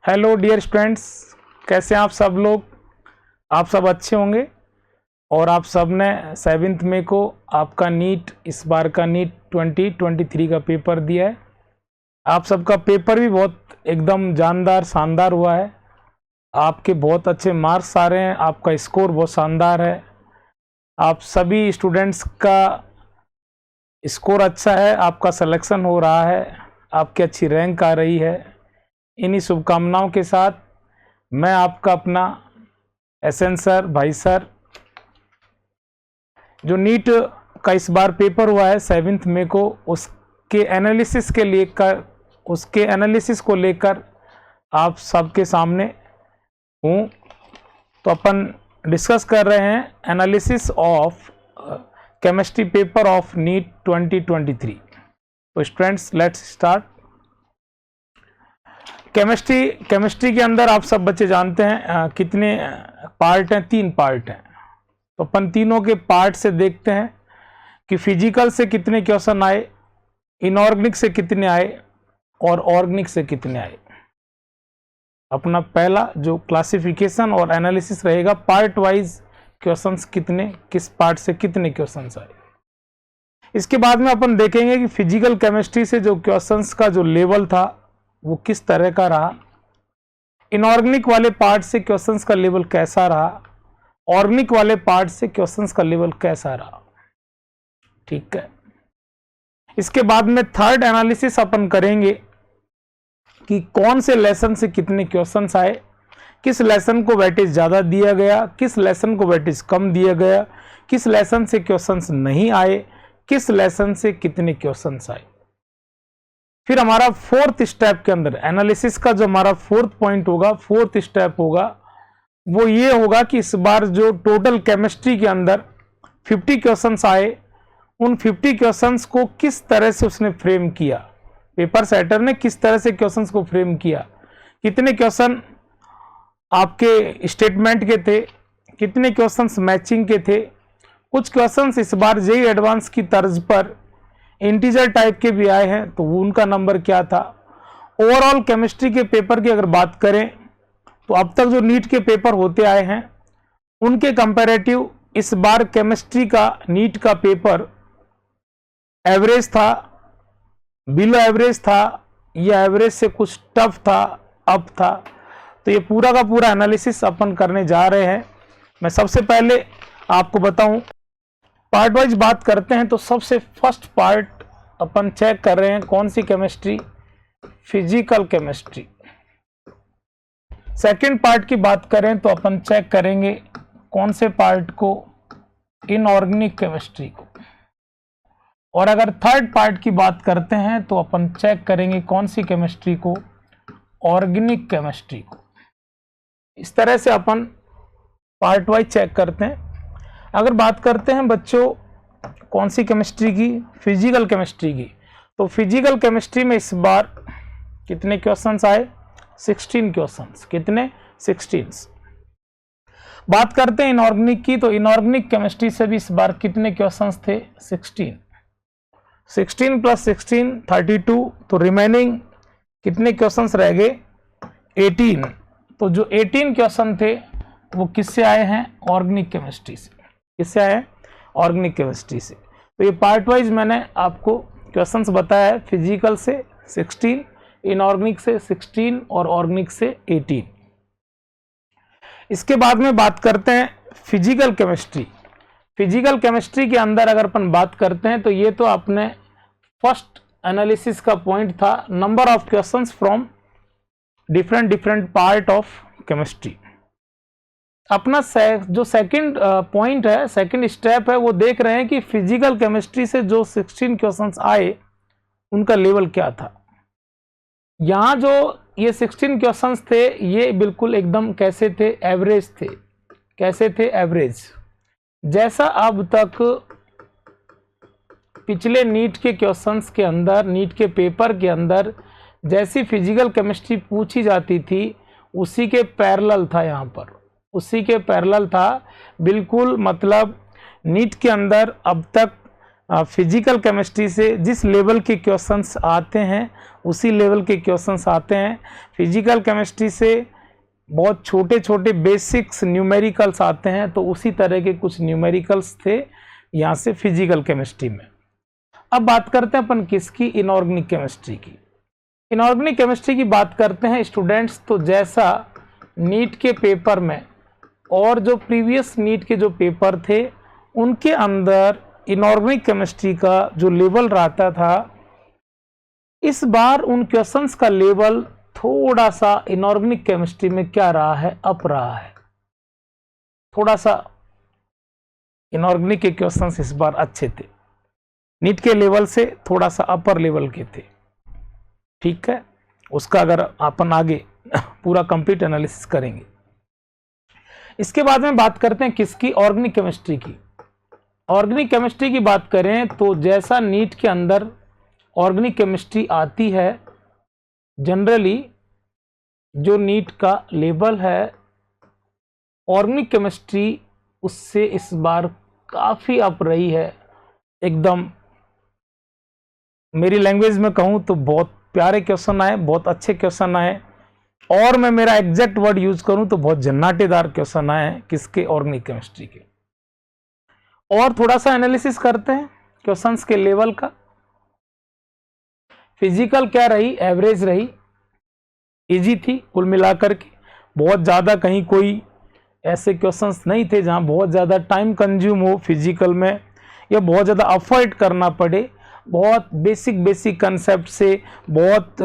Hello dear students, कैसे हैं आप सब लोग। आप सब अच्छे होंगे और आप सब ने 7 मई को आपका नीट, इस बार का नीट 2023 का पेपर दिया है। आप सबका पेपर भी बहुत एकदम जानदार शानदार हुआ है। आपके बहुत अच्छे मार्क्स आ रहे हैं, आपका स्कोर बहुत शानदार है। आप सभी स्टूडेंट्स का स्कोर अच्छा है, आपका सिलेक्शन हो रहा है, आपकी अच्छी रैंक आ रही है। इन्हीं शुभकामनाओं के साथ मैं आपका अपना एसएन सर, भाई सर, जो नीट का इस बार पेपर हुआ है 7 मई को, उसके एनालिसिस को लेकर आप सबके सामने हूँ। तो अपन डिस्कस कर रहे हैं analysis of chemistry paper of NEET 2023। तो स्टूडेंट्स, लेट्स स्टार्ट। केमिस्ट्री के अंदर आप सब बच्चे जानते हैं कितने पार्ट हैं। 3 पार्ट हैं। तो अपन तीनों के पार्ट से देखते हैं कि फिजिकल से कितने क्वेश्चन आए, इनऑर्गेनिक से कितने आए और ऑर्गेनिक से कितने आए। अपना पहला जो क्लासिफिकेशन और एनालिसिस रहेगा, पार्ट वाइज क्वेश्चंस कितने, किस पार्ट से कितने क्वेश्चंस आए। इसके बाद में अपन देखेंगे कि फिजिकल केमिस्ट्री से जो क्वेश्चंस का जो लेवल था वो किस तरह का रहा, इनऑर्गेनिक वाले पार्ट से क्वेश्चंस का लेवल कैसा रहा, ऑर्गेनिक वाले पार्ट से क्वेश्चंस का लेवल कैसा रहा। ठीक है। इसके बाद में थर्ड एनालिसिस अपन करेंगे कि कौन से लेसन से कितने क्वेश्चंस आए, किस लेसन को वेटेज ज्यादा दिया गया, किस लेसन को वेटेज कम दिया गया, किस लेसन से क्वेश्चंस नहीं आए, किस लेसन से कितने क्वेश्चंस आए। फिर हमारा फोर्थ स्टेप के अंदर एनालिसिस का जो हमारा फोर्थ पॉइंट होगा, फोर्थ स्टेप होगा, वो ये होगा कि इस बार जो टोटल केमिस्ट्री के अंदर 50 क्वेश्चंस आए, उन 50 क्वेश्चंस को किस तरह से उसने फ्रेम किया, पेपर सेटर ने किस तरह से क्वेश्चंस को फ्रेम किया। कितने क्वेश्चन आपके स्टेटमेंट के थे, कितने क्वेश्चंस मैचिंग के थे। कुछ क्वेश्चंस इस बार जेईई एडवांस की तर्ज पर इंटीजर टाइप के भी आए हैं, तो उनका नंबर क्या था। ओवरऑल केमिस्ट्री के पेपर की अगर बात करें तो अब तक जो नीट के पेपर होते आए हैं उनके कंपैरेटिव इस बार केमिस्ट्री का नीट का पेपर एवरेज था, बिलो एवरेज था, या एवरेज से कुछ टफ था, अप था। तो ये पूरा का पूरा एनालिसिस अपन करने जा रहे हैं। मैं सबसे पहले आपको बताऊं, पार्ट वाइज बात करते हैं तो सबसे फर्स्ट पार्ट अपन चेक कर रहे हैं कौन सी chemistry, physical chemistry. Second part की बात करें तो अपन चेक करेंगे कौन से पार्ट को, इनऑर्गेनिक केमिस्ट्री को। और अगर थर्ड पार्ट की बात करते हैं तो अपन चेक करेंगे कौन सी केमिस्ट्री को, ऑर्गेनिक केमिस्ट्री को। इस तरह से अपन पार्ट वाइज चेक करते हैं। अगर बात करते हैं बच्चों कौन सी केमिस्ट्री की, फिजिकल केमिस्ट्री की, तो फिजिकल केमिस्ट्री में इस बार कितने क्वेश्चंस आए, 16 क्वेश्चंस। कितने, 16। बात करते हैं इनऑर्गेनिक की, तो इनऑर्गेनिक केमिस्ट्री से भी इस बार कितने क्वेश्चंस थे, 16। 16 + 16 32, तो रिमेनिंग कितने क्वेश्चंस रह गए, 18। तो जो 18 क्वेश्चन थे वो किससे आए हैं, ऑर्गेनिक केमिस्ट्री से। किससे आए हैं, ऑर्गेनिक केमिस्ट्री से। तो ये पार्ट वाइज मैंने आपको क्वेश्चंस बताया है। फिजिकल से 16, इनऑर्गेनिक से 16 और ऑर्गेनिक से 18। इसके बाद में बात करते हैं फिजिकल केमिस्ट्री। फिजिकल केमिस्ट्री के अंदर अगर अपन बात करते हैं तो ये तो आपने फर्स्ट एनालिसिस का पॉइंट था, number of questions from different part of chemistry. अपना जो सेकंड पॉइंट है, सेकंड स्टेप है, वो देख रहे हैं कि फिजिकल केमिस्ट्री से जो 16 क्वेश्चंस आए उनका लेवल क्या था। यहाँ जो ये 16 क्वेश्चंस थे ये बिल्कुल एकदम कैसे थे, एवरेज थे। कैसे थे, एवरेज। जैसा अब तक पिछले नीट के क्वेश्चंस के अंदर, नीट के पेपर के अंदर जैसी फिजिकल केमिस्ट्री पूछी जाती थी उसी के पैरेलल था, यहाँ पर उसी के पैरेलल था बिल्कुल। मतलब नीट के अंदर अब तक फिजिकल केमिस्ट्री से जिस लेवल के क्वेश्चंस आते हैं उसी लेवल के क्वेश्चंस आते हैं। फिजिकल केमिस्ट्री से बहुत छोटे छोटे बेसिक्स न्यूमेरिकल्स आते हैं, तो उसी तरह के कुछ न्यूमेरिकल्स थे यहाँ से फिजिकल केमिस्ट्री में। अब बात करते हैं अपन किसकी, इनऑर्गेनिक केमिस्ट्री की। इनऑर्गेनिक केमिस्ट्री की बात करते हैं स्टूडेंट्स, तो जैसा नीट के पेपर में और जो प्रीवियस नीट के जो पेपर थे उनके अंदर इनऑर्गेनिक केमिस्ट्री का जो लेवल रहता था, इस बार उन क्वेश्चंस का लेवल थोड़ा सा इनऑर्गेनिक केमिस्ट्री में क्या रहा है, अप रहा है। थोड़ा सा इनऑर्गेनिक के क्वेश्चंस इस बार अच्छे थे, नीट के लेवल से थोड़ा सा अपर लेवल के थे। ठीक है, उसका अगर अपन आगे पूरा कंप्लीट एनालिसिस करेंगे। इसके बाद में बात करते हैं किसकी, ऑर्गेनिक केमिस्ट्री की। ऑर्गेनिक केमिस्ट्री की बात करें तो जैसा नीट के अंदर ऑर्गेनिक केमिस्ट्री आती है, जनरली जो नीट का लेवल है ऑर्गेनिक केमिस्ट्री उससे इस बार काफ़ी अप रही है। एकदम मेरी लैंग्वेज में कहूँ तो बहुत प्यारे क्वेश्चन आए, बहुत अच्छे क्वेश्चन आए, और मैं मेरा एग्जैक्ट वर्ड यूज करूं तो बहुत जन्नाटेदार क्वेश्चन आए हैं किसके, ऑर्गेनिक केमिस्ट्री के। और थोड़ा सा एनालिसिस करते हैं क्वेश्चंस के लेवल का। फिजिकल क्या रही, एवरेज रही, इजी थी कुल मिलाकर के। बहुत ज़्यादा कहीं कोई ऐसे क्वेश्चंस नहीं थे जहां बहुत ज़्यादा टाइम कंज्यूम हो फिजिकल में या बहुत ज़्यादा अफर्ट करना पड़े। बहुत बेसिक कंसेप्ट से बहुत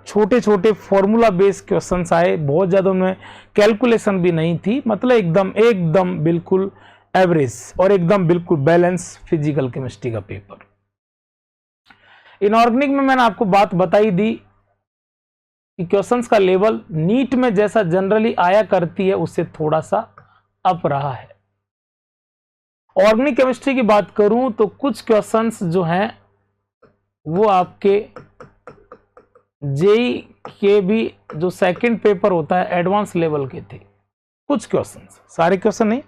छोटे छोटे फॉर्मूला बेस्ड क्वेश्चंस आए, बहुत ज़्यादा उनमें कैलकुलेशन भी नहीं थी। मतलब एकदम बिल्कुल एवरेज और एकदम बिल्कुल बैलेंस फिजिकल केमिस्ट्री का पेपर। इनऑर्गेनिक में मैंने आपको बात बताई दी कि क्वेश्चंस का लेवल नीट में जैसा जनरली आया करती है उससे थोड़ा सा अप रहा है। ऑर्गेनिक केमिस्ट्री की बात करूं तो कुछ क्वेश्चंस जो हैं वो आपके जेई के भी जो सेकंड पेपर होता है एडवांस लेवल के थे। कुछ क्वेश्चंस, सारे क्वेश्चन नहीं,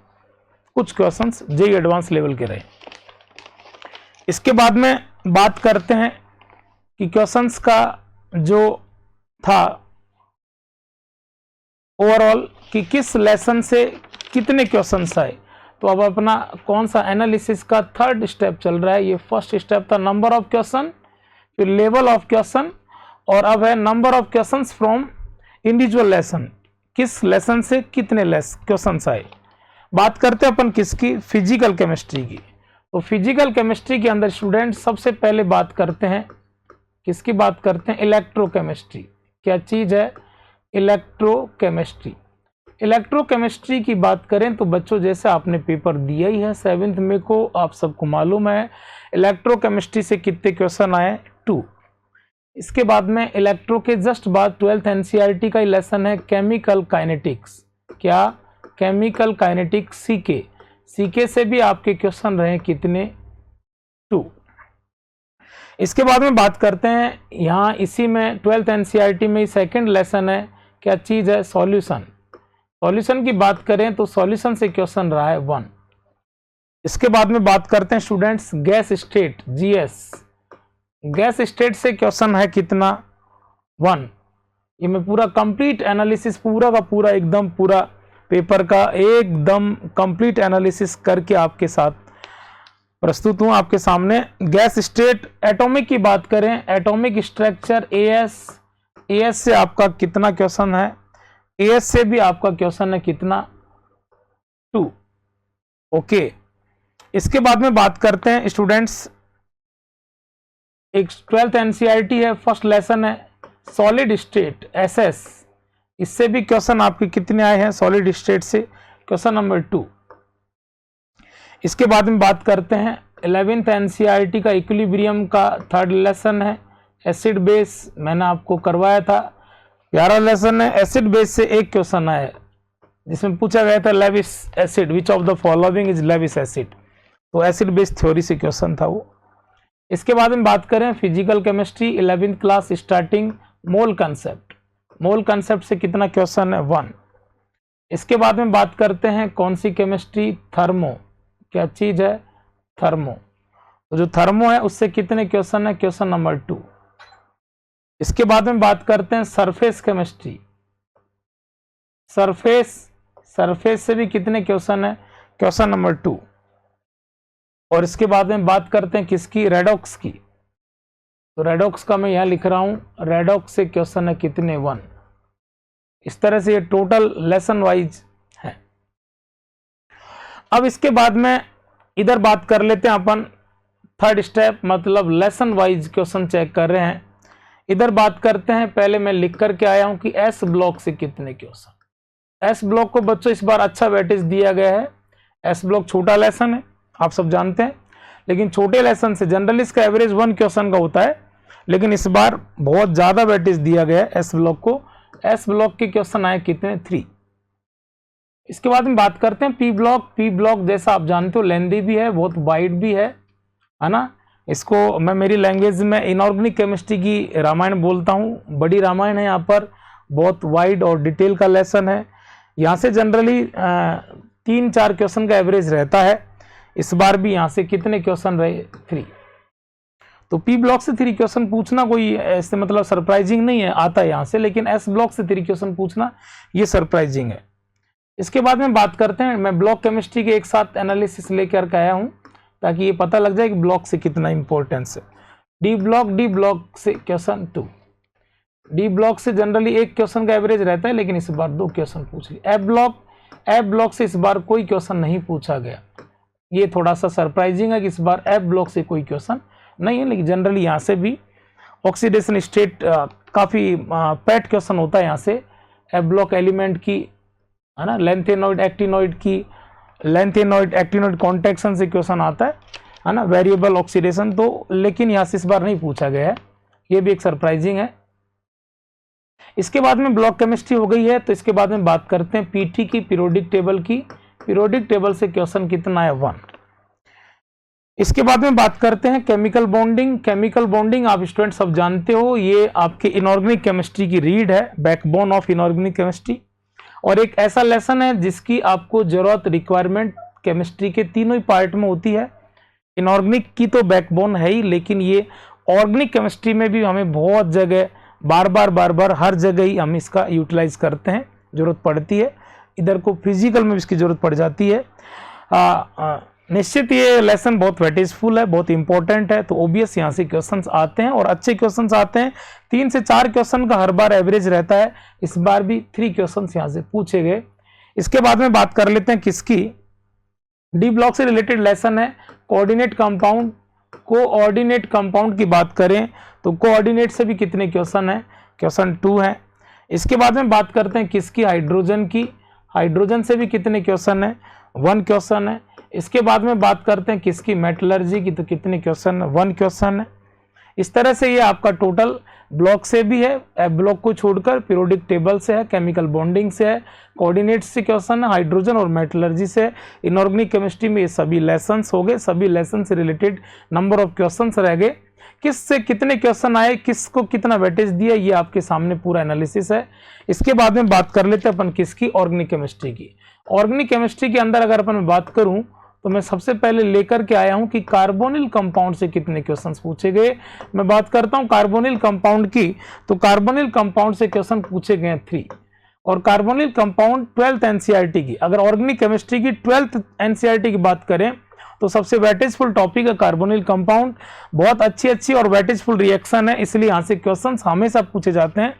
कुछ क्वेश्चंस जेई एडवांस लेवल के रहे। इसके बाद में बात करते हैं कि क्वेश्चंस का जो था ओवरऑल कि किस लेसन से कितने क्वेश्चंस आए। तो अब अपना कौन सा एनालिसिस का थर्ड स्टेप चल रहा है। ये फर्स्ट स्टेप था नंबर ऑफ क्वेश्चन, फिर लेवल ऑफ क्वेश्चन, और अब है number of questions from individual lesson, किस लेसन से कितने क्वेश्चंस आए। बात करते हैं अपन किसकी, फिजिकल केमिस्ट्री की। तो फिजिकल केमिस्ट्री के अंदर स्टूडेंट सबसे पहले बात करते हैं किसकी, बात करते हैं इलेक्ट्रोकेमिस्ट्री। क्या चीज है, इलेक्ट्रोकेमिस्ट्री। इलेक्ट्रोकेमिस्ट्री की बात करें तो बच्चों जैसे आपने पेपर दिया ही है 7th में को, आप सबको मालूम है इलेक्ट्रोकेमिस्ट्री से कितने क्वेश्चन आए, 2। इसके बाद में इलेक्ट्रो के जस्ट बाद 12th एनसीईआरटी का लेसन है केमिकल काइनेटिक्स। क्या, केमिकल काइनेटिक्स सीके। सीके से भी आपके क्वेश्चन रहे कितने, 2। इसके बाद में बात करते हैं यहाँ इसी में 12th एनसीईआरटी में सेकंड लेसन है, क्या चीज है, सॉल्यूशन। सॉल्यूशन की बात करें तो सॉल्यूशन से क्वेश्चन रहा है 1। इसके बाद में बात करते हैं students gas state, GS. Gas state से क्वेश्चन है कितना, 1। ये मैं पूरा कंप्लीट एनालिसिस पूरा का पूरा एकदम पूरा पेपर का एकदम कंप्लीट एनालिसिस करके आपके साथ प्रस्तुत हूं आपके सामने। गैस स्टेट, एटॉमिक की बात करें, एटॉमिक स्ट्रक्चर एएस, एएस से आपका कितना क्वेश्चन है, एएस से भी आपका क्वेश्चन है कितना, 2। ओके। इसके बाद में बात करते हैं स्टूडेंट्स एक 12th एनसीईआरटी है, फर्स्ट लेसन है सॉलिड स्टेट, एसएस। इससे भी क्वेश्चन आपके कितने आए हैं, सॉलिड स्टेट से क्वेश्चन नंबर 2। इसके बाद में बात करते हैं 11th एनसीईआरटी का इक्विलिब्रियम का थर्ड लेसन है एसिड बेस, मैंने आपको करवाया था, प्यारा लेसन है। एसिड बेस से एक क्वेश्चन आया जिसमें पूछा गया था Lewis acid, which of the following is Lewis acid. तो एसिड बेस थ्योरी से क्वेश्चन था वो। इसके बाद में बात करें physical chemistry 11th class starting, मोल कंसेप्ट। मोल कंसेप्ट से कितना क्वेश्चन है, 1। इसके बाद में बात करते हैं कौन सी केमिस्ट्री, थर्मो। क्या चीज है, थर्मो। तो जो थर्मो है उससे कितने क्वेश्चन है, क्वेश्चन नंबर 2। इसके बाद में बात करते हैं सरफेस केमिस्ट्री। सरफेस से भी कितने क्वेश्चन है, क्वेश्चन नंबर 2। और इसके बाद में बात करते हैं किसकी, रेडॉक्स की। तो रेडॉक्स का मैं यहां लिख रहा हूं, रेडॉक्स से क्वेश्चन है कितने, 1। इस तरह से ये टोटल लेसन वाइज है। अब इसके बाद में इधर बात कर लेते हैं अपन थर्ड स्टेप, मतलब लेसन वाइज क्वेश्चन चेक कर रहे हैं। इधर बात करते हैं, पहले मैं लिख करके आया हूं कि एस ब्लॉक से कितने क्वेश्चन। एस ब्लॉक को बच्चों इस बार अच्छा वेटेज दिया गया है। एस ब्लॉक छोटा लेसन है, आप सब जानते हैं, लेकिन छोटे लेसन से जनरली इसका एवरेज 1 क्वेश्चन का होता है, लेकिन इस बार बहुत ज्यादा वेटेज दिया गया है एस ब्लॉक को। एस ब्लॉक के क्वेश्चन आए कितने, 3। इसके बाद में बात करते हैं पी ब्लॉक। पी ब्लॉक जैसा आप जानते हो लेंदी भी है, बहुत वाइड भी है ना। इसको मैं मेरी लैंग्वेज में इनऑर्गेनिक केमिस्ट्री की रामायण बोलता हूँ। बड़ी रामायण है, यहाँ पर बहुत वाइड और डिटेल का लेसन है। यहाँ से जनरली 3-4 क्वेश्चन का एवरेज रहता है। इस बार भी यहाँ से कितने क्वेश्चन रहे, 3। तो पी ब्लॉक से 3 क्वेश्चन पूछना कोई ऐसे मतलब सरप्राइजिंग नहीं है, आता है यहाँ से, लेकिन एस ब्लॉक से 3 क्वेश्चन पूछना ये सरप्राइजिंग है। इसके बाद में बात करते हैं, मैं ब्लॉक केमिस्ट्री के एक साथ एनालिसिस लेकर के आया हूँ ताकि ये पता लग जाए कि ब्लॉक से कितना इंपॉर्टेंस है। डी ब्लॉक से क्वेश्चन 2। डी ब्लॉक से जनरली 1 क्वेश्चन का एवरेज रहता है, लेकिन इस बार 2 क्वेश्चन पूछ लिए। एफ ब्लॉक से इस बार कोई क्वेश्चन नहीं पूछा गया, ये थोड़ा सा सरप्राइजिंग है कि इस बार एफ ब्लॉक से कोई क्वेश्चन नहीं है, लेकिन जनरली यहाँ से भी ऑक्सीडेशन स्टेट काफ़ी पैट क्वेश्चन होता है यहाँ से। एफ ब्लॉक एलिमेंट की, है ना, लेंथेनॉइड एक्टिनॉइड कॉन्ट्रैक्शन से क्वेश्चन आता है ना, वेरिएबल ऑक्सीडेशन। तो लेकिन यहाँ से इस बार नहीं पूछा गया है, ये भी एक सरप्राइजिंग है। इसके बाद में ब्लॉक केमिस्ट्री हो गई है, तो इसके बाद में बात करते हैं पीटी की, पीरियोडिक टेबल की। पीरियोडिक टेबल से क्वेश्चन कितना है, 1। इसके बाद में बात करते हैं केमिकल बॉन्डिंग। केमिकल बॉन्डिंग आप स्टूडेंट सब जानते हो, ये आपके इनऑर्गेनिक केमिस्ट्री की रीड है, बैकबोन ऑफ इनऑर्गेनिक केमिस्ट्री, और एक ऐसा लेसन है जिसकी आपको जरूरत, रिक्वायरमेंट केमिस्ट्री के तीनों ही पार्ट में होती है। इनऑर्गेनिक की तो बैकबोन है ही, लेकिन ये ऑर्गेनिक केमिस्ट्री में भी हमें बहुत जगह बार बार हर जगह ही हम इसका यूटिलाइज करते हैं, जरूरत पड़ती है। इधर को फिजिकल में भी इसकी जरूरत पड़ जाती है। निश्चित ये लेसन बहुत वेटेजफुल है, बहुत इंपॉर्टेंट है, तो ओबियस यहाँ से क्वेश्चंस आते हैं और अच्छे क्वेश्चंस आते हैं। 3 से 4 क्वेश्चन का हर बार एवरेज रहता है, इस बार भी 3 क्वेश्चंस यहाँ से पूछे गए। इसके बाद में बात कर लेते हैं किसकी, डी ब्लॉक से रिलेटेड लेसन है कोऑर्डिनेट कंपाउंड। कोऑर्डिनेट कंपाउंड की बात करें तो कोऑर्डिनेट से भी कितने क्वेश्चन है, क्वेश्चन 2 है। इसके बाद में बात करते हैं किसकी, हाइड्रोजन की। हाइड्रोजन से भी कितने क्वेश्चन है, 1 क्वेश्चन है। इसके बाद में बात करते हैं किसकी, मेटलर्जी की, तो कितने क्वेश्चन है, 1 क्वेश्चन है। इस तरह से ये आपका टोटल ब्लॉक से भी है, एफ ब्लॉक को छोड़कर पीरियोडिक टेबल से है, केमिकल बॉन्डिंग से है, कोऑर्डिनेट से क्वेश्चन है, हाइड्रोजन और मेटलर्जी से। इनऑर्गेनिक केमिस्ट्री में ये सभी लेसन्स हो गए, सभी लेसन से रिलेटेड नंबर ऑफ क्वेश्चंस रह गए। किससे कितने क्वेश्चन आए, किसको कितना वेटेज दिया, ये आपके सामने पूरा एनालिसिस है। इसके बाद में बात कर लेते हैं अपन किसकी, ऑर्गेनिक केमिस्ट्री की। ऑर्गेनिक केमिस्ट्री के अंदर अगर अपन बात करूं तो मैं सबसे पहले लेकर के आया हूं कि कार्बोनिल कंपाउंड से कितने क्वेश्चंस पूछे गए। मैं बात करता हूं कार्बोनिल कंपाउंड की, तो कार्बोनिल कंपाउंड से क्वेश्चन पूछे गए 3, और कार्बोनिल कंपाउंड 12th एनसीईआरटी की। अगर ऑर्गेनिक केमिस्ट्री की 12th एनसीईआरटी की बात करें तो सबसे वेटेजफुल टॉपिक है कार्बोनिल कंपाउंड। बहुत अच्छी और वेटेजफुल रिएक्शन है, इसलिए यहाँ से क्वेश्चन हमेशा पूछे जाते हैं।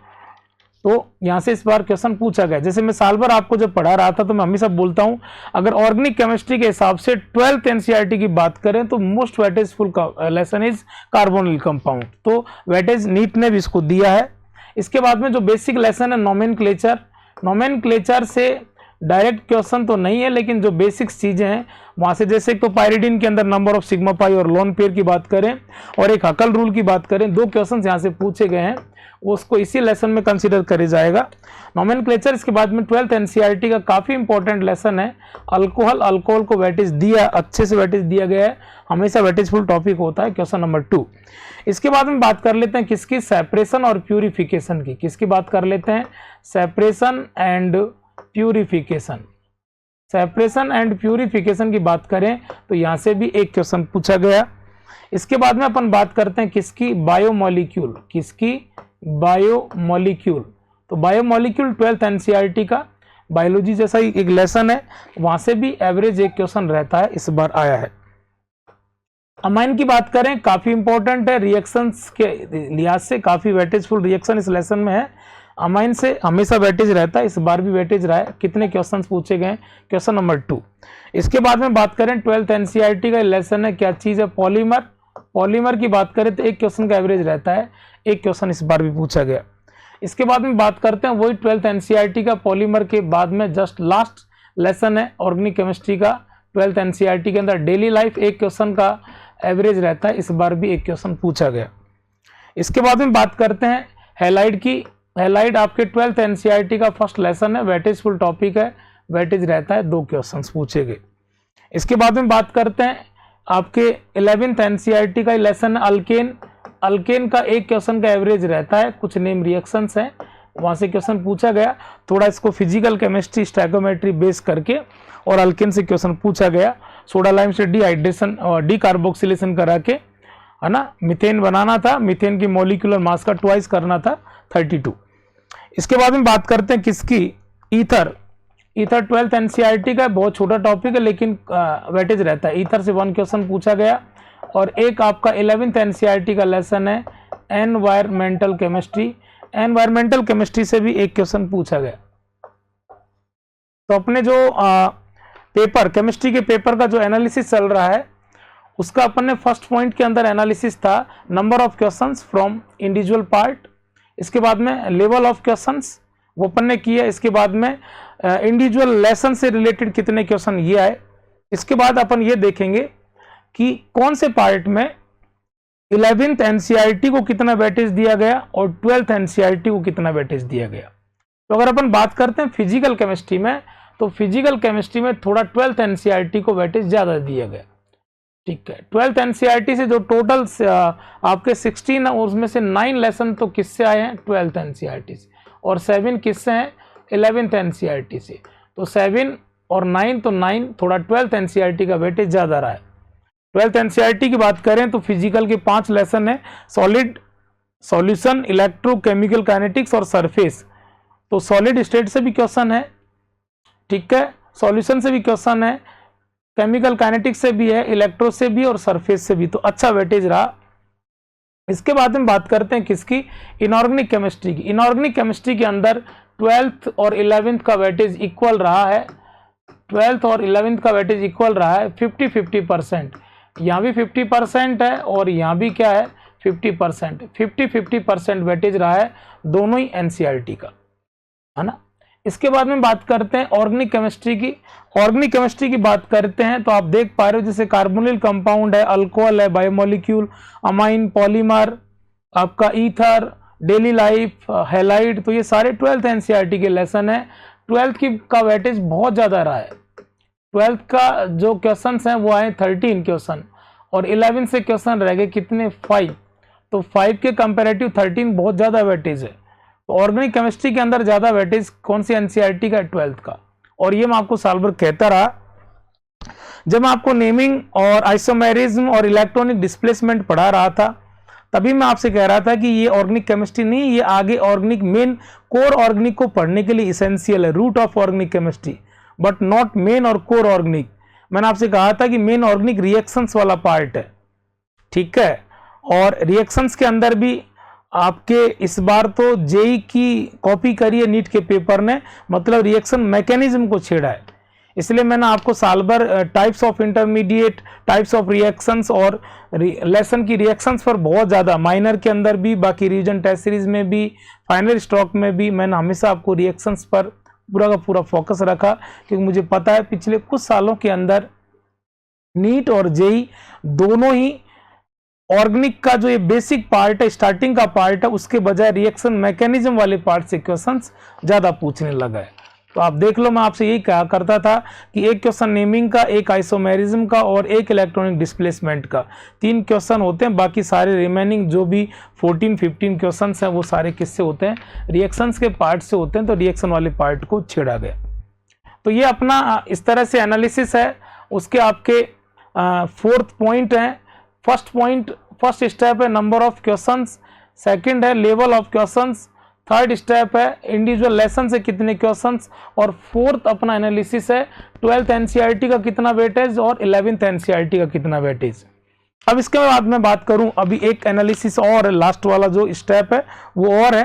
तो यहाँ से इस बार क्वेश्चन पूछा गया। जैसे मैं साल भर आपको जब पढ़ा रहा था तो मैं हमेशा बोलता हूँ, अगर ऑर्गेनिक केमिस्ट्री के हिसाब से 12th एनसीईआरटी की बात करें तो most weightageful lesson is carbonyl compound. तो वेटेज नीट ने भी इसको दिया है। इसके बाद में जो बेसिक लेसन है नोमेनक्लेचर। नोमेनक्लेचर से डायरेक्ट क्वेश्चन तो नहीं है, लेकिन जो बेसिक चीजें हैं वहां से, जैसे एक तो पायरिडीन के अंदर नंबर ऑफ सिग्मा पाई और लोन पेयर की बात करें, और एक हकल रूल की बात करें, 2 क्वेश्चंस यहां से पूछे गए हैं, उसको इसी लेसन में कंसीडर करे जाएगा नोमेनक्लेचर। इसके बाद में 12th एनसीईआरटी का काफी इंपॉर्टेंट लेसन है अल्कोहल। अल्कोहल को वेटेज दिया, अच्छे से वेटेज दिया गया है, हमेशा वेटेजफुल टॉपिक होता है, क्वेश्चन नंबर 2। इसके बाद में बात कर लेते हैं किसकी, सेपरेशन और प्यूरिफिकेशन की। किसकी बात कर लेते हैं, separation and purification. Separation and purification की बात करें तो यहां से भी एक क्वेश्चन पूछा गया। इसके बाद में अपन बात करते हैं किसकी, बायोमोलिक्यूल, किसकी, बायोमोलिक्यूल। तो बायोमोलिक्यूल 12th एनसीईआरटी का बायोलॉजी जैसा ही एक लेसन है, वहां से भी एवरेज एक क्वेश्चन रहता है, इस बार आया है। अमाइन की बात करें, काफी इंपॉर्टेंट है, रिएक्शंस के लिहाज से काफी वेटेजफुल रिएक्शन इस लेसन में है। अमाइन से हमेशा वेटेज रहता है, इस बार भी वेटेज रहा है। कितने क्वेश्चंस पूछे गए, क्वेश्चन नंबर 2। इसके बाद में बात करें 12th एनसीईआरटी का लेसन है, क्या चीज है, पॉलीमर। पॉलीमर की बात करें तो एक क्वेश्चन का एवरेज रहता है, एक क्वेश्चन इस बार भी पूछा गया। इसके बाद में बात करते हैं वही 12th एनसीईआरटी का पॉलीमर के बाद में जस्ट लास्ट लेसन है ऑर्गेनिक केमिस्ट्री का 12th एनसीईआरटी के अंदर, डेली लाइफ, एक क्वेश्चन का एवरेज रहता है, इस बार भी एक क्वेश्चन पूछा गया। इसके बाद में बात करते हैं हैलाइड की। हैलाइड आपके 12th एनसीईआरटी का फर्स्ट लेसन है, वेटेजफुल टॉपिक है, वेटेज रहता है, 2 क्वेश्चन पूछे गए। इसके बाद में बात करते हैं आपके 11th एनसीईआरटी का लेसन है अल्केन। अल्केन का एक क्वेश्चन का एवरेज रहता है, कुछ नेम रिएक्शंस हैं, वहां से क्वेश्चन पूछा गया। थोड़ा इसको फिजिकल केमिस्ट्री स्टैकोमेट्री बेस करके और अल्केन से क्वेश्चन पूछा गया। सोडा लाइम से डिहाइड्रेशन और डीकार्बोक्सिलेशन करा के, है ना, मीथेन बनाना था, मीथेन की मॉलिक्यूलर मास का ट्वाइस करना था, 32। इसके बाद में बात करते हैं किसकी, ईथर। ईथर 12th एनसीईआरटी का बहुत छोटा टॉपिक है, लेकिन वेटेज रहता है। ईथर से 1 क्वेश्चन पूछा गया। और एक आपका 11th एनसीईआरटी का लेसन है एनवायरमेंटल केमिस्ट्री। एनवायरमेंटल केमिस्ट्री से भी एक क्वेश्चन पूछा गया। तो अपने जो पेपर, केमिस्ट्री के पेपर का जो एनालिसिस चल रहा है, उसका अपन ने फर्स्ट पॉइंट के अंदर एनालिसिस था number of questions from individual part. इसके बाद में लेवल ऑफ क्वेश्चंस वो अपन ने किया। इसके बाद में इंडिविजुअल लेसन से रिलेटेड कितने क्वेश्चन ये आए। इसके बाद अपन ये देखेंगे कि कौन से पार्ट में 11th एनसीईआरटी को कितना वेटेज दिया गया और 12th एनसीईआरटी को कितना वेटेज दिया गया। तो अगर अपन बात करते हैं फिजिकल केमिस्ट्री में, तो फिजिकल केमिस्ट्री में थोड़ा 12th एनसीईआरटी को वेटेज ज्यादा दिया गया। ठीक है, 12th एनसीईआरटी से जो टोटल आपके 16 है, उसमें से 9 लेसन तो किससे आए हैं, 12th एनसीईआरटी से, और 7 किससे हैं, 11th एनसीईआरटी से। तो 7 और 9, तो 9 थोड़ा 12th एनसीईआरटी का वेटेज ज्यादा रहा है। 12th एनसीईआरटी की बात करें तो फिजिकल के 5 लेसन है, सॉलिड, सॉल्यूशन, इलेक्ट्रोकेमिकल काइनेटिक्स और सरफेस। तो सॉलिड स्टेट से भी क्वेश्चन है, ठीक है, सॉल्यूशन से भी क्वेश्चन है, केमिकल काइनेटिक्स से भी है, इलेक्ट्रो से भी और सरफेस से भी, तो अच्छा वेटेज रहा। इसके बाद में बात करते हैं किसकी, इनऑर्गेनिक केमिस्ट्री की। इनऑर्गेनिक केमिस्ट्री के अंदर 12th और 11th का वेटेज इक्वल रहा है। 12th और 11th का वेटेज इक्वल रहा है, 50-50%। यहाँ भी 50% है और यहाँ भी क्या है, 50%। 50-50% वेटेज रहा है दोनों ही एनसीईआरटी का, है ना। इसके बाद में बात करते हैं ऑर्गेनिक केमिस्ट्री की। ऑर्गेनिक केमिस्ट्री की बात करते हैं तो आप देख पा रहे हो जैसे कार्बोनिल कंपाउंड है, अल्कोहल है, बायोमोलिक्यूल, अमाइन, पॉलीमर, आपका ईथर, डेली लाइफ, हैलाइड, तो ये सारे 12th एनसीईआरटी के लेसन है। 12th की का वेटेज बहुत ज्यादा रहा है। 12th का जो क्वेश्चन है वो आए 13 क्वेश्चन और 11 से क्वेश्चन रह गए कितने, 5। तो 5 के कंपेरेटिव 13 बहुत ज्यादा वेटेज है। तो ऑर्गेनिक केमिस्ट्री के अंदर ज्यादा वेटेज कौन सी एनसीईआरटी का, 12th का। और ये मैं आपको साल भर कहता रहा जब मैं आपको नेमिंग और आइसोमेरिज्म और इलेक्ट्रॉनिक डिस्प्लेसमेंट पढ़ा रहा था, तभी मैं आपसे कह रहा था कि ये ऑर्गेनिक केमिस्ट्री नहीं, ये आगे ऑर्गेनिक मेन कोर ऑर्गेनिक को पढ़ने के लिए इसेंशियल है, root of organic chemistry, but not main और कोर ऑर्गेनिक। मैंने आपसे कहा था कि मेन ऑर्गेनिक रिएक्शंस वाला पार्ट है, ठीक है। और रिएक्शंस के अंदर भी आपके इस बार तो जेई की कॉपी करी है नीट के पेपर ने, मतलब रिएक्शन मैकेनिज्म को छेड़ा है। इसलिए मैंने आपको साल भर types of intermediate, types of reactions और लेसन की रिएक्शंस पर बहुत ज़्यादा, माइनर के अंदर भी, बाकी रिवीजन टेस्ट सीरीज में भी, फाइनल स्टॉक में भी, मैंने हमेशा आपको रिएक्शंस पर पूरा का पूरा फोकस रखा, क्योंकि मुझे पता है पिछले कुछ सालों के अंदर नीट और जेई दोनों ही ऑर्गेनिक का जो ये बेसिक पार्ट है, स्टार्टिंग का पार्ट है, उसके बजाय रिएक्शन मैकेनिज्म वाले पार्ट से क्वेश्चंस ज्यादा पूछने लगा है। तो आप देख लो, मैं आपसे यही कहा करता था कि एक क्वेश्चन नेमिंग का, एक आइसोमेरिज्म का और एक इलेक्ट्रॉनिक डिस्प्लेसमेंट का, 3 क्वेश्चन होते हैं। बाकी सारे रिमेनिंग जो भी 14-15 क्वेश्चन हैं वो सारे किससे होते हैं, रिएक्शंस के पार्ट से होते हैं। तो रिएक्शन वाले पार्ट को छेड़ा गया। तो ये अपना इस तरह से एनालिसिस है। उसके आपके 4th पॉइंट है फर्स्ट स्टेप है नंबर ऑफ क्वेश्चंस, सेकंड है level of questions, third step है इंडिविजुअल लेसन से कितने क्वेश्चंस, और फोर्थ अपना एनालिसिस है 12th एनसीईआरटी का कितना वेटेज और 11th एनसीईआरटी का कितना वेटेज। अब इसके बाद मैं बात करूं, अभी एक एनालिसिस और है, लास्ट वाला जो स्टेप है वो और है।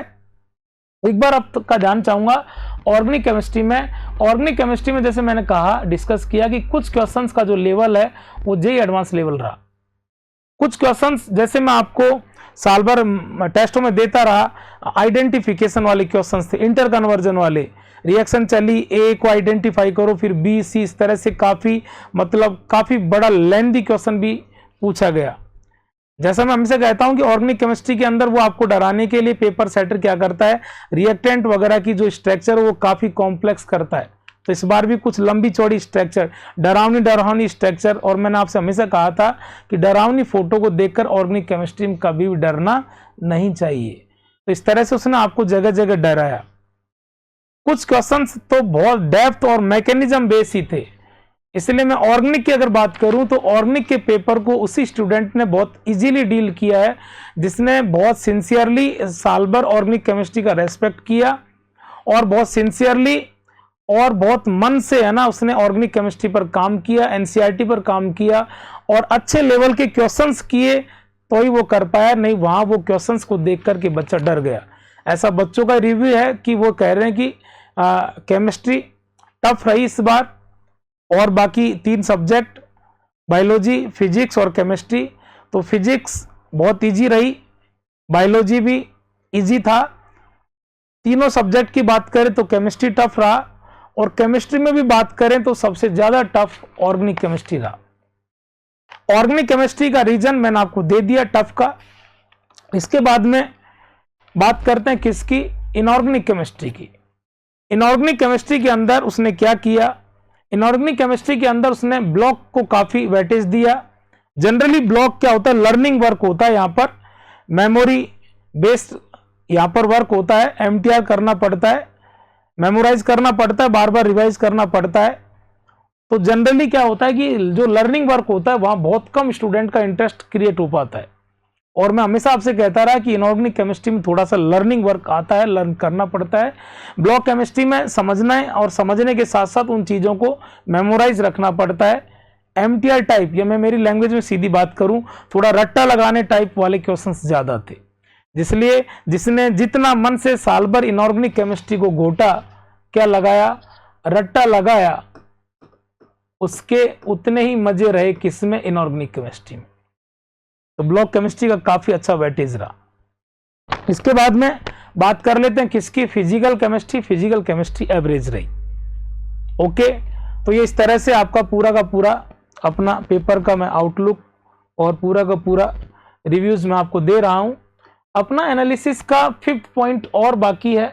एक बार आपका ध्यान चाहूंगा ऑर्गेनिक केमिस्ट्री में जैसे मैंने कहा, डिस्कस किया कि कुछ क्वेश्चंस का जो लेवल है वो जेईई एडवांस लेवल रहा। कुछ क्वेश्चंस जैसे मैं आपको साल भर टेस्टों में देता रहा, आइडेंटिफिकेशन वाले क्वेश्चंस थे, इंटर कन्वर्जन वाले, रिएक्शन चली, ए को आइडेंटिफाई करो, फिर बी सी, इस तरह से काफी बड़ा लेंथी क्वेश्चन भी पूछा गया। जैसा मैं हमेशा कहता हूं कि ऑर्गेनिक केमिस्ट्री के अंदर वो आपको डराने के लिए पेपर सेटर क्या करता है, रिएक्टेंट वगैरह की जो स्ट्रक्चर वो काफी कॉम्प्लेक्स करता है। तो इस बार भी कुछ लंबी चौड़ी स्ट्रक्चर, डरावनी स्ट्रक्चर, और मैंने आपसे हमेशा कहा था कि डरावनी फोटो को देखकर ऑर्गेनिक केमिस्ट्री में कभी भी डरना नहीं चाहिए। तो इस तरह से उसने आपको जगह जगह डराया। कुछ क्वेश्चंस तो बहुत डेप्थ और मैकेनिज्म बेस ही थे, इसलिए मैं ऑर्गेनिक की अगर बात करूं तो ऑर्गेनिक के पेपर को उसी स्टूडेंट ने बहुत इजीली डील किया है जिसने बहुत सिंसियरली साल भर ऑर्गेनिक केमिस्ट्री का रेस्पेक्ट किया और बहुत सिंसियरली और बहुत मन से, है ना, उसने ऑर्गेनिक केमिस्ट्री पर काम किया, एनसीईआरटी पर काम किया और अच्छे लेवल के क्वेश्चंस किए तो ही वो कर पाया, नहीं वहां वो क्वेश्चंस को देख करके बच्चा डर गया। ऐसा बच्चों का रिव्यू है कि वो कह रहे हैं कि केमिस्ट्री टफ रही इस बार, और बाकी 3 सब्जेक्ट बायोलॉजी, फिजिक्स और केमिस्ट्री, तो फिजिक्स बहुत इजी रही, बायोलॉजी भी इजी था। तीनों सब्जेक्ट की बात करें तो केमिस्ट्री टफ रहा, और केमिस्ट्री में भी बात करें तो सबसे ज्यादा टफ ऑर्गेनिक केमिस्ट्री रहा। ऑर्गेनिक केमिस्ट्री का रीजन मैंने आपको दे दिया टफ का। इसके बाद में बात करते हैं किसकी, इनऑर्गेनिक केमिस्ट्री की। इनऑर्गेनिक केमिस्ट्री के अंदर उसने क्या किया, इनऑर्गेनिक केमिस्ट्री के अंदर उसने ब्लॉक को काफी वेटेज दिया। जनरली ब्लॉक क्या होता है, लर्निंग वर्क होता है, यहां पर मेमोरी बेस्ड यहां पर वर्क होता है, एमटीआर करना पड़ता है, मेमोराइज करना पड़ता है, बार बार रिवाइज करना पड़ता है। तो जनरली क्या होता है कि जो लर्निंग वर्क होता है वहां बहुत कम स्टूडेंट का इंटरेस्ट क्रिएट हो पाता है, और मैं हमेशा आपसे कहता रहा कि इनऑर्गेनिक केमिस्ट्री में थोड़ा सा लर्निंग वर्क आता है, लर्न करना पड़ता है। ब्लॉक केमिस्ट्री में समझना है और समझने के साथ साथ उन चीज़ों को मेमोराइज रखना पड़ता है। एमटीआर टाइप, या मैं मेरी लैंग्वेज में सीधी बात करूं, थोड़ा रट्टा लगाने टाइप वाले क्वेश्चंस ज़्यादा थे, इसलिए जिसने जितना मन से साल भर इनऑर्गेनिक केमिस्ट्री को घोटा, क्या लगाया, रट्टा लगाया, उसके उतने ही मजे रहे किसमें, इनऑर्गेनिक केमिस्ट्री में। तो ब्लॉक केमिस्ट्री का काफी अच्छा वेटेज रहा। इसके बाद में बात कर लेते हैं किसकी, फिजिकल केमिस्ट्री एवरेज रही। ओके, तो ये इस तरह से आपका पूरा का पूरा अपना पेपर का मैं आउटलुक और पूरा का पूरा रिव्यूज में आपको दे रहा हूं। अपना एनालिसिस का 5th पॉइंट और बाकी है।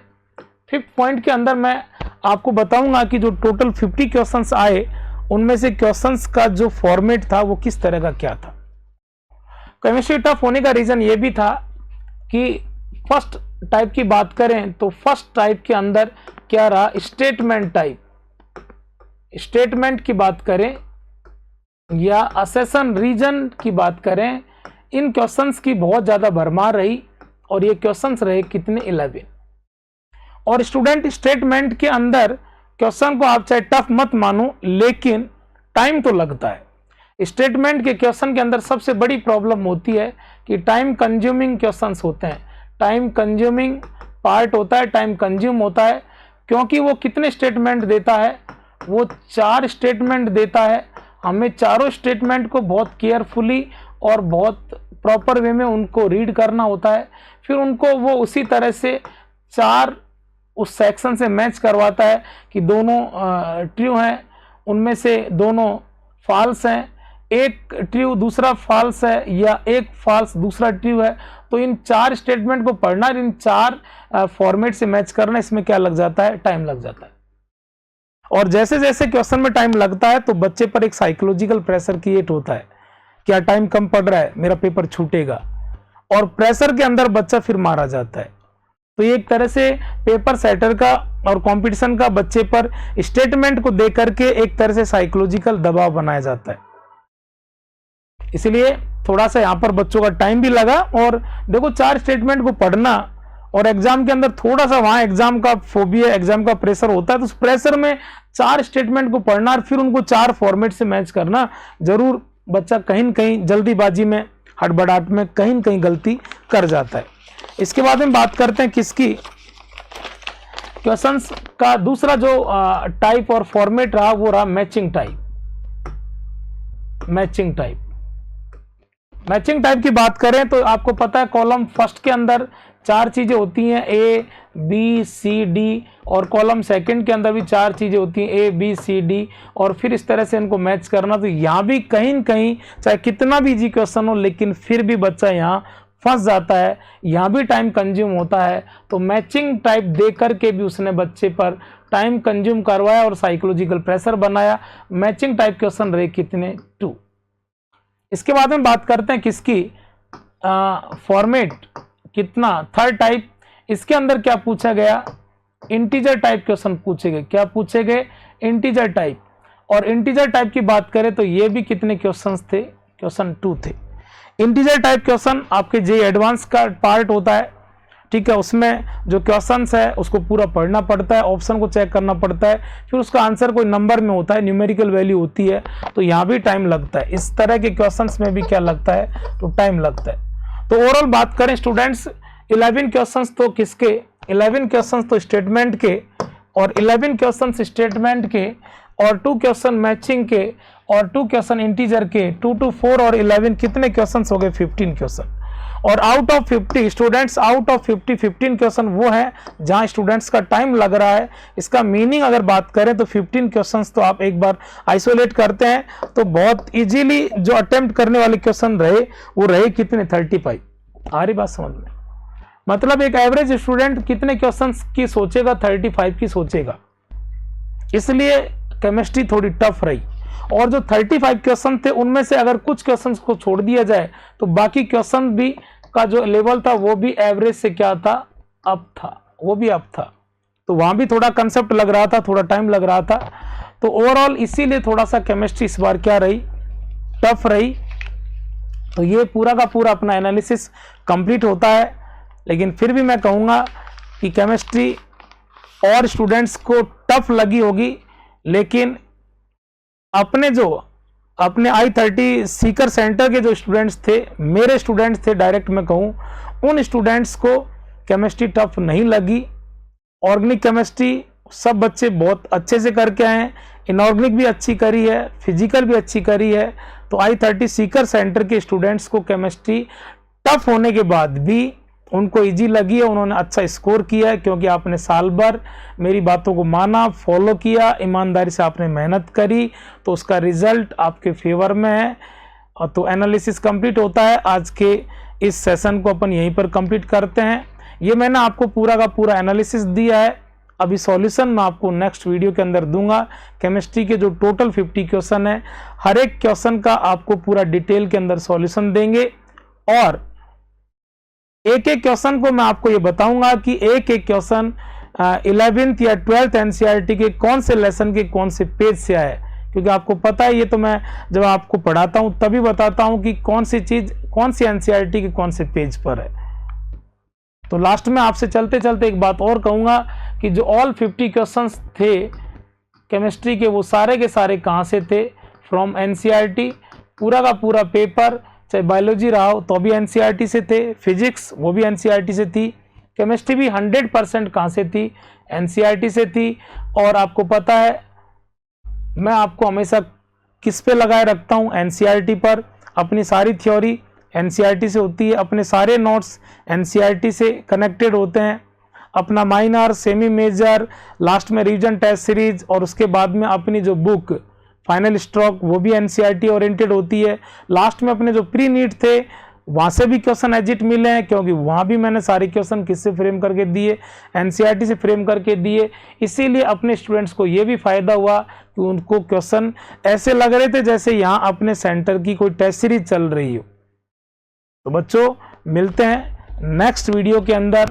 5th पॉइंट के अंदर मैं आपको बताऊंगा कि जो टोटल 50 क्वेश्चंस आए उनमें से क्वेश्चंस का जो फॉर्मेट था वो किस तरह का क्या था। केमिस्ट्री टफ होने का रीजन ये भी था कि फर्स्ट टाइप की बात करें तो फर्स्ट टाइप के अंदर क्या रहा, स्टेटमेंट टाइप। स्टेटमेंट की बात करें या असेसन रीजन की बात करें, इन क्वेश्चंस की बहुत ज्यादा भरमार रही, और ये क्वेश्चंस रहे कितने, 11। और स्टूडेंट स्टेटमेंट के अंदर क्वेश्चन को आप चाहे टफ मत मानो, लेकिन टाइम तो लगता है। स्टेटमेंट के क्वेश्चन के अंदर सबसे बड़ी प्रॉब्लम होती है कि टाइम कंज्यूमिंग क्वेश्चंस होते हैं, टाइम कंज्यूमिंग पार्ट होता है, टाइम कंज्यूम होता है, क्योंकि वो कितने स्टेटमेंट देता है, वो 4 स्टेटमेंट देता है। हमें चारों स्टेटमेंट को बहुत केयरफुली और बहुत प्रॉपर वे में उनको रीड करना होता है, फिर उनको वो उसी तरह से 4 उस सेक्शन से मैच करवाता है कि दोनों ट्रू हैं, उनमें से दोनों फॉल्स हैं, एक ट्रू दूसरा फॉल्स है, या एक फॉल्स दूसरा ट्रू है। तो इन 4 स्टेटमेंट को पढ़ना, इन 4 फॉर्मेट से मैच करना, इसमें क्या लग जाता है, टाइम लग जाता है। और जैसे जैसे क्वेश्चन में टाइम लगता है तो बच्चे पर एक साइकोलॉजिकल प्रेशर क्रिएट होता है, क्या टाइम कम पड़ रहा है, मेरा पेपर छूटेगा, और प्रेशर के अंदर बच्चा फिर मारा जाता है। तो ये एक तरह से पेपर सेटर का और कंपटीशन का बच्चे पर स्टेटमेंट को देकर के एक तरह से साइकोलॉजिकल दबाव बनाया जाता है। इसलिए थोड़ा सा यहाँ पर बच्चों का टाइम भी लगा। और देखो 4 स्टेटमेंट को पढ़ना और एग्जाम के अंदर थोड़ा सा वहाँ एग्जाम का फोबिया, एग्जाम का प्रेशर होता है, तो उस प्रेशर में 4 स्टेटमेंट को पढ़ना और फिर उनको 4 फॉर्मेट से मैच करना, जरूर बच्चा कहीं न कहीं जल्दीबाजी में, हड़बड़ाहट में कहीं न कहीं गलती कर जाता है। इसके बाद में बात करते हैं किसकी, क्वेश्चंस का दूसरा जो टाइप और फॉर्मेट रहा वो रहा मैचिंग टाइप। मैचिंग टाइप की बात करें तो आपको पता है कॉलम फर्स्ट के अंदर 4 चीजें होती हैं, ए बी सी डी, और कॉलम सेकंड के अंदर भी 4 चीजें होती हैं, ए बी सी डी, और फिर इस तरह से इनको मैच करना। तो यहाँ भी कहीं न कहीं चाहे कितना भी इजी क्वेश्चन हो, लेकिन फिर भी बच्चा यहाँ फंस जाता है, यहाँ भी टाइम कंज्यूम होता है। तो मैचिंग टाइप दे करके भी उसने बच्चे पर टाइम कंज्यूम करवाया और साइकोलॉजिकल प्रेशर बनाया। मैचिंग टाइप क्वेश्चन रहे कितने, 2। इसके बाद में बात करते हैं किसकी, फॉर्मेट कितना, थर्ड टाइप। इसके अंदर क्या पूछा गया, इंटीजर टाइप क्वेश्चन पूछे गए। क्या पूछे गए, इंटीजर टाइप। और इंटीजर टाइप की बात करें तो ये भी कितने क्वेश्चंस थे, क्वेश्चन 2 थे। इंटीजर टाइप क्वेश्चन आपके जेईई एडवांस का पार्ट होता है, ठीक है। उसमें जो क्वेश्चंस है उसको पूरा पढ़ना पड़ता है, ऑप्शन को चेक करना पड़ता है, फिर उसका आंसर कोई नंबर में होता है, न्यूमेरिकल वैल्यू होती है, तो यहाँ भी टाइम लगता है। इस तरह के क्वेश्चंस में भी क्या लगता है, तो टाइम लगता है। तो ओवरऑल बात करें स्टूडेंट्स, 11 क्वेश्चंस तो किसके, 11 क्वेश्चंस तो स्टेटमेंट के, और 11 क्वेश्चंस स्टेटमेंट के, और 2 क्वेश्चन मैचिंग के, और 2 क्वेश्चन इंटीजर के। 2 to 4 और 11 कितने क्वेश्चंस हो गए, 15 क्वेश्चन। और out of 50 students, out of 50 15 question वो है जहां स्टूडेंट्स का टाइम लग रहा है। इसका मीनिंग अगर बात करें तो 15 क्वेश्चंस तो आप एक बार आइसोलेट करते हैं तो बहुत इजीली जो अटेम्प्ट करने वाले क्वेश्चन रहे वो रहे कितने, 35। आ रही बात समझ में, मतलब एक एवरेज स्टूडेंट कितने क्वेश्चंस की सोचेगा, 35 की सोचेगा। इसलिए केमिस्ट्री थोड़ी टफ रही। और जो 35 क्वेश्चन थे उनमें से अगर कुछ क्वेश्चंस को छोड़ दिया जाए तो बाकी क्वेश्चन भी का जो लेवल था वो भी एवरेज से क्या था, अप था, वो भी अप था। तो वहां भी थोड़ा कंसेप्ट लग रहा था, थोड़ा टाइम लग रहा था। तो ओवरऑल इसीलिए थोड़ा सा केमिस्ट्री इस बार क्या रही, टफ रही। तो ये पूरा का पूरा अपना एनालिसिस कंप्लीट होता है। लेकिन फिर भी मैं कहूँगा कि केमिस्ट्री और स्टूडेंट्स को टफ लगी होगी, लेकिन अपने I30 सीकर सेंटर के जो स्टूडेंट्स थे, मेरे स्टूडेंट्स थे डायरेक्ट मैं कहूँ, उन स्टूडेंट्स को केमिस्ट्री टफ नहीं लगी। ऑर्गेनिक केमिस्ट्री सब बच्चे बहुत अच्छे से करके आए हैं, इनऑर्गेनिक भी अच्छी करी है, फिजिकल भी अच्छी करी है। तो I30 सीकर सेंटर के स्टूडेंट्स को केमिस्ट्री टफ होने के बाद भी उनको इजी लगी है, उन्होंने अच्छा स्कोर किया है, क्योंकि आपने साल भर मेरी बातों को माना, फॉलो किया, ईमानदारी से आपने मेहनत करी, तो उसका रिजल्ट आपके फेवर में है। और तो एनालिसिस कंप्लीट होता है। आज के इस सेशन को अपन यहीं पर कंप्लीट करते हैं। ये मैंने आपको पूरा का पूरा एनालिसिस दिया है। अभी सॉल्यूशन मैं आपको नेक्स्ट वीडियो के अंदर दूंगा। केमिस्ट्री के जो टोटल 50 क्वेश्चन है, हर एक क्वेश्चन का आपको पूरा डिटेल के अंदर सॉल्यूशन देंगे, और एक एक क्वेश्चन को मैं आपको ये बताऊंगा कि एक एक क्वेश्चन 11th या 12th एनसीईआरटी के कौन से लेसन के कौन से पेज से आए, क्योंकि आपको पता है ये तो मैं जब आपको पढ़ाता हूं तभी बताता हूं कि कौन सी चीज कौन सी एनसीईआरटी के कौन से पेज पर है। तो लास्ट में आपसे चलते चलते एक बात और कहूंगा कि जो ऑल 50 क्वेश्चंस थे केमिस्ट्री के, वो सारे के सारे कहाँ से थे, फ्रॉम एनसीईआरटी। पूरा का पूरा पेपर, चाहे बायोलॉजी रहा हो तो भी एनसीईआरटी से थे, फिजिक्स वो भी एनसीईआरटी से थी, केमिस्ट्री भी 100% कहाँ से थी, एनसीईआरटी से थी। और आपको पता है मैं आपको हमेशा किस पे लगाए रखता हूँ, एनसीईआरटी पर। अपनी सारी थ्योरी एनसीईआरटी से होती है, अपने सारे नोट्स एनसीईआरटी से कनेक्टेड होते हैं। अपना माइनर, सेमी मेजर, लास्ट में रिवीजन टेस्ट सीरीज, और उसके बाद में अपनी जो बुक फाइनल स्ट्रोक वो भी एनसीईआरटी ओरिएंटेड होती है। लास्ट में अपने जो प्री नीट थे वहाँ से भी क्वेश्चन एजिट मिले हैं, क्योंकि वहाँ भी मैंने सारे क्वेश्चन किससे फ्रेम करके दिए, एनसीईआरटी से फ्रेम करके दिए। इसीलिए अपने स्टूडेंट्स को ये भी फ़ायदा हुआ कि उनको क्वेश्चन ऐसे लग रहे थे जैसे यहाँ अपने सेंटर की कोई टेस्ट सीरीज चल रही हो। तो बच्चों मिलते हैं नेक्स्ट वीडियो के अंदर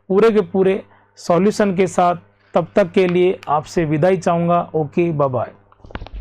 पूरे के पूरे सॉल्यूशन के साथ। तब तक के लिए आपसे विदाई चाहूँगा। Okay, bye bye.